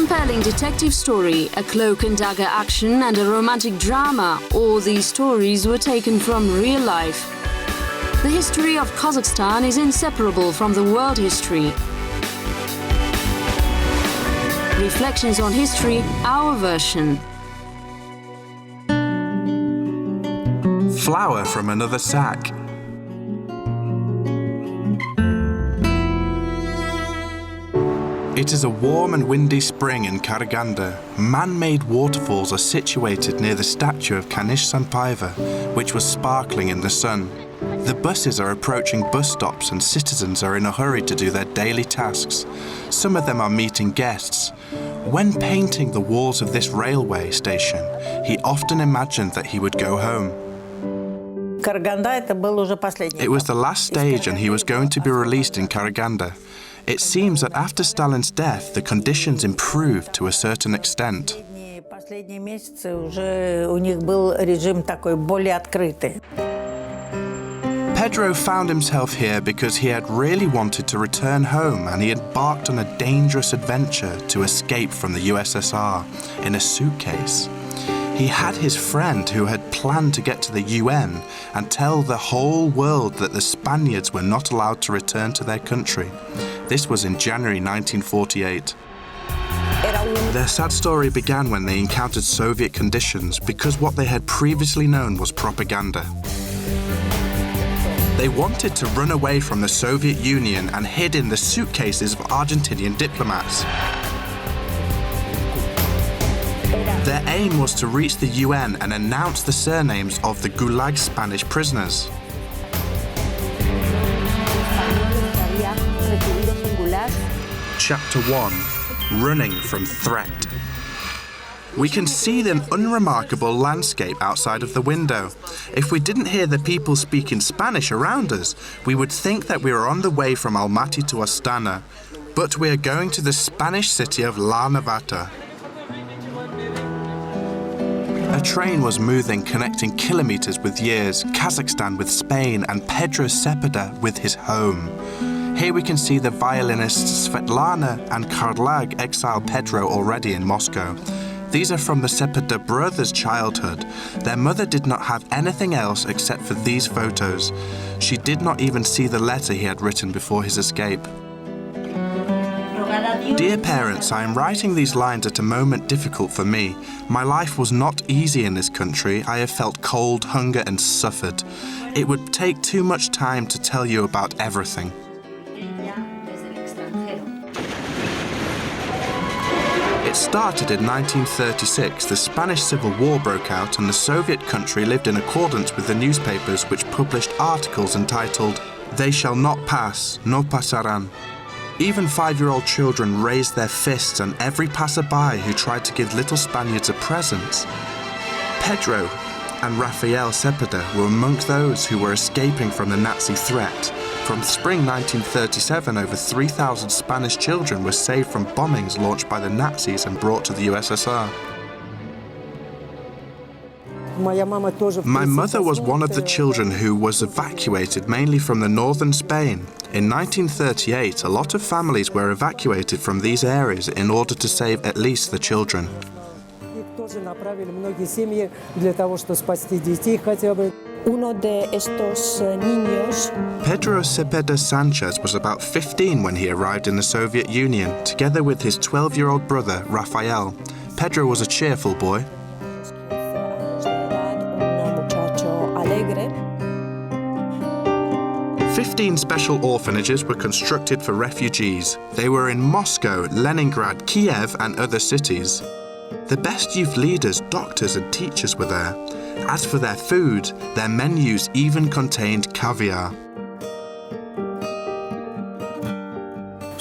compelling detective story, a cloak and dagger action, and a romantic drama, all these stories were taken from real life. The history of Kazakhstan is inseparable from the world history. Reflections on history, our version. Flour from another sack. It is a warm and windy spring in Karaganda. Man-made waterfalls are situated near the statue of Kanish Sampaiva, which was sparkling in the sun. The buses are approaching bus stops and citizens are in a hurry to do their daily tasks. Some of them are meeting guests. When painting the walls of this railway station, he often imagined that he would go home. It was the last stage and he was going to be released in Karaganda. It seems that after Stalin's death, the conditions improved to a certain extent. Pedro found himself here because he had really wanted to return home and he embarked on a dangerous adventure to escape from the USSR in a suitcase. He had his friend who had planned to get to the UN and tell the whole world that the Spaniards were not allowed to return to their country. This was in January 1948. Their sad story began when they encountered Soviet conditions because what they had previously known was propaganda. They wanted to run away from the Soviet Union and hid in the suitcases of Argentinian diplomats. Their aim was to reach the UN and announce the surnames of the Gulag Spanish prisoners. Chapter 1. Running from Threat. We can see the unremarkable landscape outside of the window. If we didn't hear the people speaking Spanish around us, we would think that we were on the way from Almaty to Astana. But we are going to the Spanish city of Larnavata. A train was moving, connecting kilometers with years, Kazakhstan with Spain, and Pedro Cepeda with his home. Here we can see the violinists Svetlana and KarLag exile Pedro already in Moscow. These are from the Cepeda brothers' childhood. Their mother did not have anything else except for these photos. She did not even see the letter he had written before his escape. Dear parents, I am writing these lines at a moment difficult for me. My life was not easy in this country. I have felt cold, hunger, and suffered. It would take too much time to tell you about everything. It started in 1936. The Spanish Civil War broke out and the Soviet country lived in accordance with the newspapers which published articles entitled, "They shall not pass, no pasarán." Even 5-year-old children raised their fists and every passerby who tried to give little Spaniards a present. Pedro and Rafael Cepeda were amongst those who were escaping from the Nazi threat. From spring 1937, over 3,000 Spanish children were saved from bombings launched by the Nazis and brought to the USSR. My mother was one of the children who was evacuated mainly from the northern Spain. In 1938, a lot of families were evacuated from these areas in order to save at least the children. Pedro Cepeda Sanchez was about 15 when he arrived in the Soviet Union, together with his 12-year-old brother, Rafael. Pedro was a cheerful boy. 15 special orphanages were constructed for refugees. They were in Moscow, Leningrad, Kiev, and other cities. The best youth leaders, doctors, and teachers were there. As for their food, their menus even contained caviar.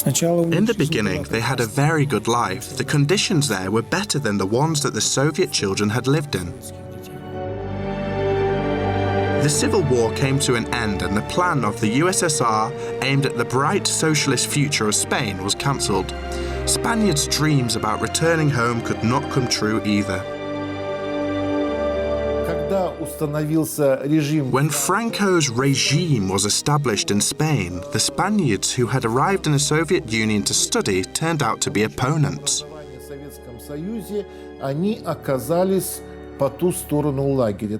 In the beginning, they had a very good life. The conditions there were better than the ones that the Soviet children had lived in. The Civil War came to an end and the plan of the USSR aimed at the bright socialist future of Spain was cancelled. Spaniards' dreams about returning home could not come true either. When Franco's regime was established in Spain, the Spaniards who had arrived in the Soviet Union to study turned out to be opponents. Советском Союзе, они оказались по ту сторону лагеря.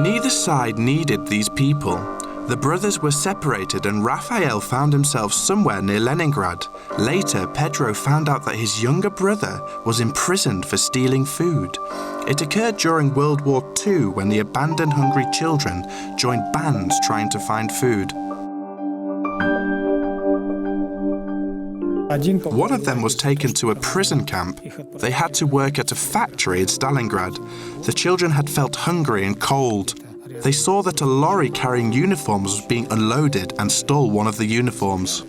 Neither side needed these people. The brothers were separated and Raphael found himself somewhere near Leningrad. Later, Pedro found out that his younger brother was imprisoned for stealing food. It occurred during World War II when the abandoned hungry children joined bands trying to find food. One of them was taken to a prison camp. They had to work at a factory in Stalingrad. The children had felt hungry and cold. They saw that a lorry carrying uniforms was being unloaded and stole one of the uniforms.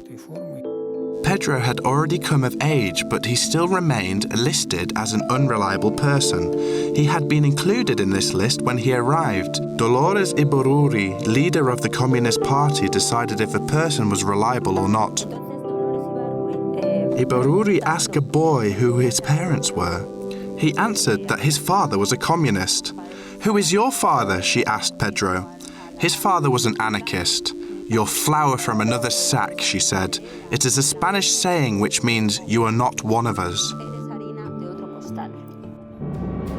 Pedro had already come of age, but he still remained listed as an unreliable person. He had been included in this list when he arrived. Dolores Iboruri, leader of the Communist Party, decided if a person was reliable or not. Iboruri asked a boy who his parents were. He answered that his father was a communist. "Who is your father?" she asked Pedro. His father was an anarchist. "You're flour from another sack," she said. It is a Spanish saying which means you are not one of us.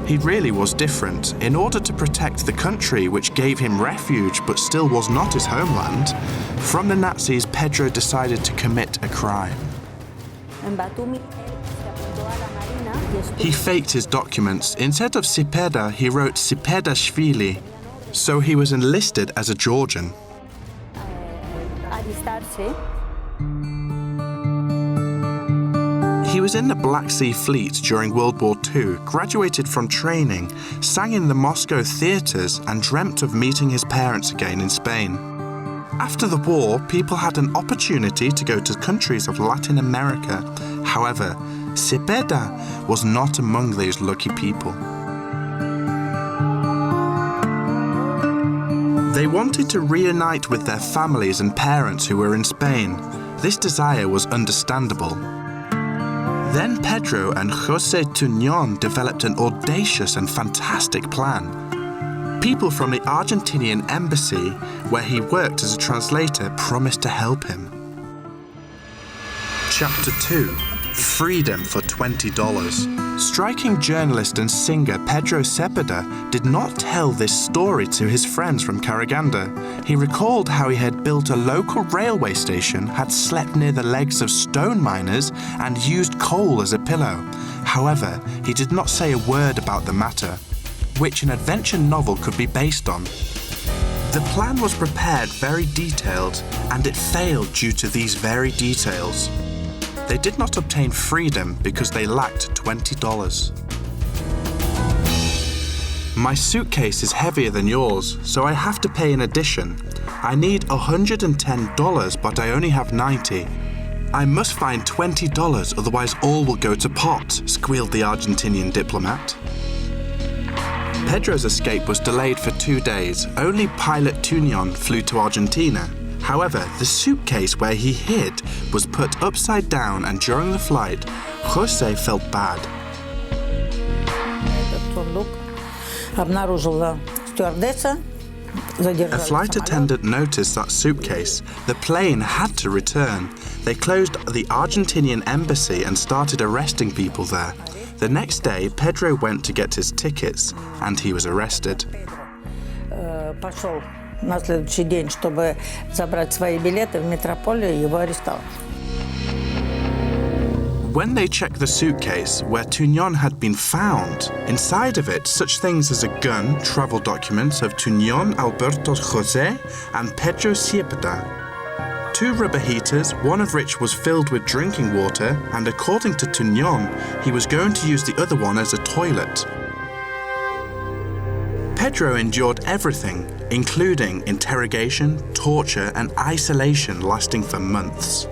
He really was different. In order to protect the country which gave him refuge but still was not his homeland, from the Nazis, Pedro decided to commit a crime. He faked his documents. Instead of Sipeda, he wrote Sipedashvili. So he was enlisted as a Georgian. He was in the Black Sea Fleet during World War II, graduated from training, sang in the Moscow theatres and dreamt of meeting his parents again in Spain. After the war, people had an opportunity to go to countries of Latin America. However, Cepeda was not among those lucky people. They wanted to reunite with their families and parents who were in Spain. This desire was understandable. Then Pedro and José Tuñón developed an audacious and fantastic plan. People from the Argentinian embassy, where he worked as a translator, promised to help him. Chapter 2. Freedom for $20. Striking journalist and singer Pedro Cepeda did not tell this story to his friends from Karaganda. He recalled how he had built a local railway station, had slept near the legs of stone miners, and used coal as a pillow. However, he did not say a word about the matter, which an adventure novel could be based on. The plan was prepared very detailed, and it failed due to these very details. They did not obtain freedom because they lacked $20. My suitcase is heavier than yours, so I have to pay in addition. I need $110, but I only have $90. I must find $20, otherwise all will go to pot, squealed the Argentinian diplomat. Pedro's escape was delayed for 2 days. Only pilot Tuñón flew to Argentina. However, the suitcase where he hid was put upside down, and during the flight, José felt bad. A flight attendant noticed that suitcase. The plane had to return. They closed the Argentinian embassy and started arresting people there. The next day, Pedro went to get his tickets, and he was arrested. На следующий день, чтобы забрать свои билеты в метрополию, его арестовали. When they checked the suitcase where Tuñón had been found, inside of it, such things as a gun, travel documents of Tuñón Alberto José and Pedro Cepeda, 2 rubber heaters, one of which was filled with drinking water, and according to Tuñón, he was going to use the other one as a toilet. Pedro endured everything, including interrogation, torture, and isolation lasting for months.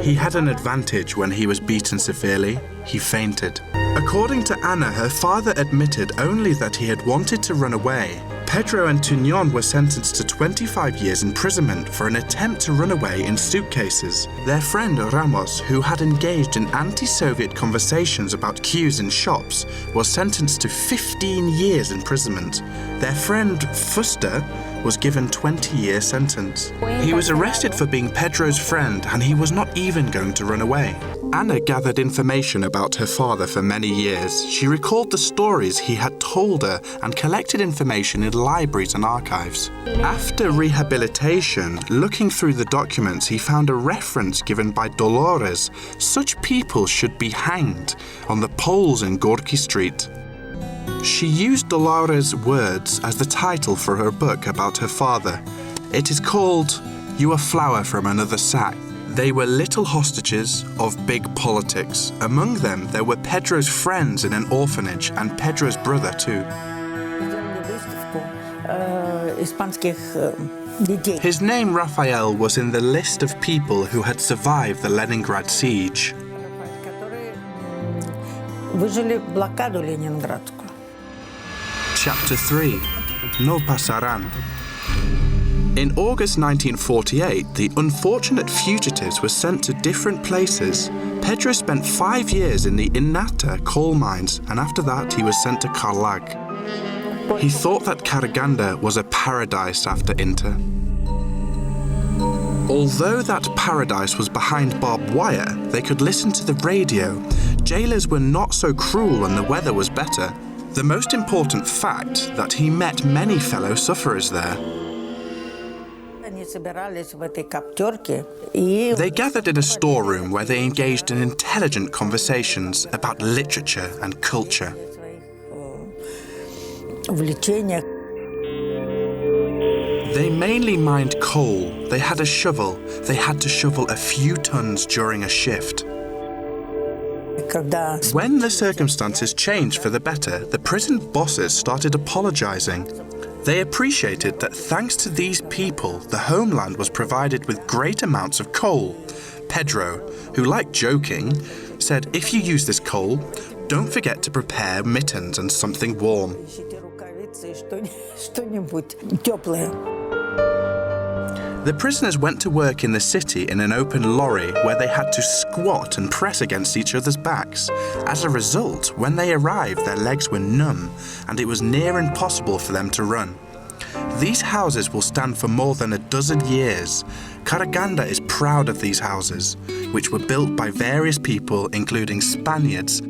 He had an advantage when he was beaten severely. He fainted. According to Anna, her father admitted only that he had wanted to run away. Pedro and Tuñón were sentenced to 25 years imprisonment for an attempt to run away in suitcases. Their friend Ramos, who had engaged in anti-Soviet conversations about queues in shops, was sentenced to 15 years imprisonment. Their friend Fuster was given a 20-year sentence. He was arrested for being Pedro's friend, and he was not even going to run away. Anna gathered information about her father for many years. She recalled the stories he had told her and collected information in libraries and archives. After rehabilitation, looking through the documents, he found a reference given by Dolores. Such people should be hanged on the poles in Gorky Street. She used Dolores' words as the title for her book about her father. It is called "You a Flower from Another Sack." They were little hostages of big politics. Among them, there were Pedro's friends in an orphanage and Pedro's brother too. His name, Raphael, was in the list of people who had survived the Leningrad siege. Chapter 3. No pasarán. In August 1948, the unfortunate fugitives were sent to different places. Pedro spent 5 years in the Innata coal mines, and after that he was sent to KarLag. He thought that Karaganda was a paradise after Inter. Although that paradise was behind barbed wire, they could listen to the radio. Jailers were not so cruel and the weather was better. The most important fact, that he met many fellow sufferers there. They gathered in a storeroom where they engaged in intelligent conversations about literature and culture. They mainly mined coal. They had a shovel. They had to shovel a few tons during a shift. When the circumstances changed for the better, the prison bosses started apologizing. They appreciated that thanks to these people, the homeland was provided with great amounts of coal. Pedro, who liked joking, said, "If you use this coal, don't forget to prepare mittens and something warm." The prisoners went to work in the city in an open lorry where they had to squat and press against each other's backs. As a result, when they arrived, their legs were numb and it was near impossible for them to run. These houses will stand for more than a dozen years. Karaganda is proud of these houses, which were built by various people, including Spaniards.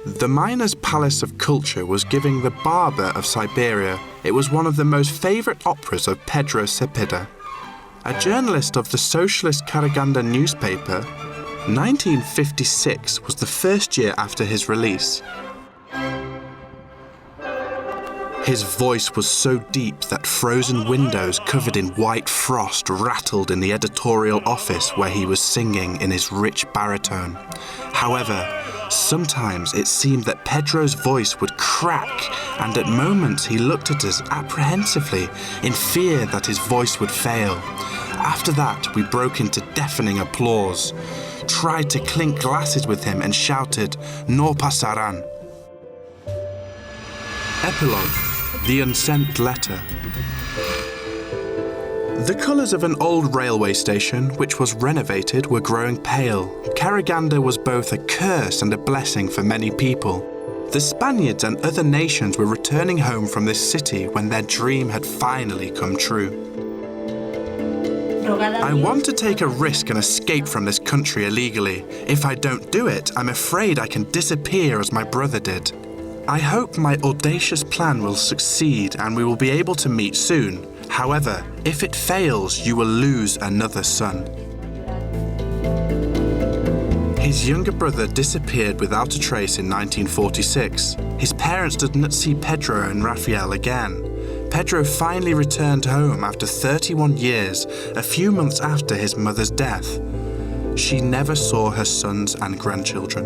The Miner's Palace of Culture was giving the Barber of Siberia. It was one of the most favorite operas of Pedro Cepeda. A journalist of the socialist Karaganda newspaper, 1956 was the first year after his release. His voice was so deep that frozen windows covered in white frost rattled in the editorial office where he was singing in his rich baritone. However, sometimes it seemed that Pedro's voice would crack, and at moments he looked at us apprehensively in fear that his voice would fail. After that, we broke into deafening applause, tried to clink glasses with him and shouted, "No pasarán." Epilogue. The Unsent Letter. The colours of an old railway station, which was renovated, were growing pale. Karaganda was both a curse and a blessing for many people. The Spaniards and other nations were returning home from this city when their dream had finally come true. I want to take a risk and escape from this country illegally. If I don't do it, I'm afraid I can disappear as my brother did. I hope my audacious plan will succeed and we will be able to meet soon. However, if it fails, you will lose another son. His younger brother disappeared without a trace in 1946. His parents did not see Pedro and Raphael again. Pedro finally returned home after 31 years, a few months after his mother's death. She never saw her sons and grandchildren.